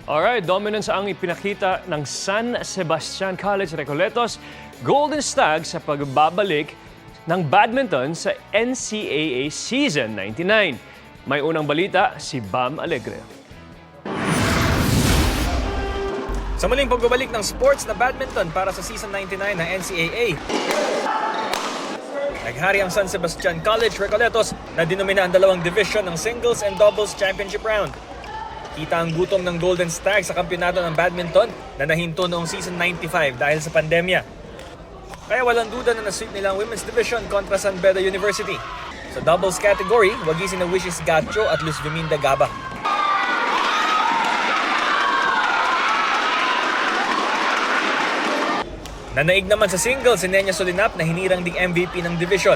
Alright, dominance ang ipinakita ng San Sebastian College Recoletos Golden Stag sa pagbabalik ng badminton sa NCAA Season 99. May unang balita si Bam Alegre. Sa muling pagbabalik ng sports na badminton para sa Season 99 ng NCAA, naghari ang San Sebastian College Recoletos na dinomina ang dalawang division ng Singles and Doubles Championship Round. Kita ang gutom ng Golden Stag sa kampyonato ng badminton na nahinto noong Season 95 dahil sa pandemya. Kaya walang duda na nasweep nila ang Women's Division kontra San Beda University. Sa doubles category, wagi sina Wishes Gacho at Luz Viminda Gaba. Nanaig naman sa singles si Nenya Solinap na hinirang ding MVP ng division.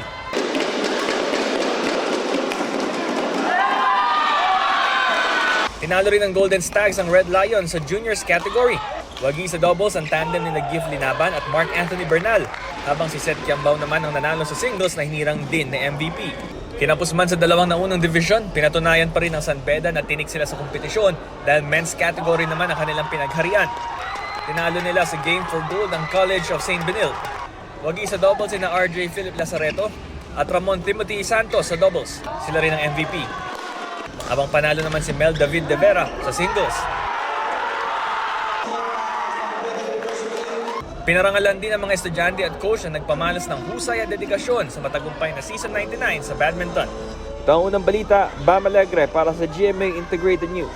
Tinalo rin ng Golden Stags ang Red Lions sa juniors category. Wagi sa doubles ang tandem ni Gif Linaban at Mark Anthony Bernal, habang si Seth Kiambao naman ang nanalo sa singles na hinirang din na MVP. Kinapos man sa dalawang naunang division, pinatunayan pa rin ng San Beda na tinik sila sa kompetisyon dahil men's category naman ang kanilang pinagharian. Tinalo nila sa Game for Gold ang College of St. Benil. Wagi sa doubles sina RJ Philip Lazareto at Ramon Timothy Santos sa doubles. Sila rin ang MVP. Habang panalo naman si Mel David De Vera sa singles. Pinarangalan din ang mga estudyante at coach na nagpamalas ng husay at dedikasyon sa matagumpay na Season 99 sa badminton. Ito ang unang balita, Bam Alegre para sa GMA Integrated News.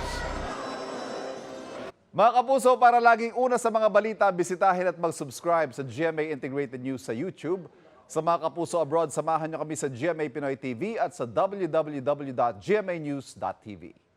Mga kapuso, para laging una sa mga balita, bisitahin at mag-subscribe sa GMA Integrated News sa YouTube. Sa mga kapuso abroad, samahan niyo kami sa GMA Pinoy TV at sa www.gmanews.tv.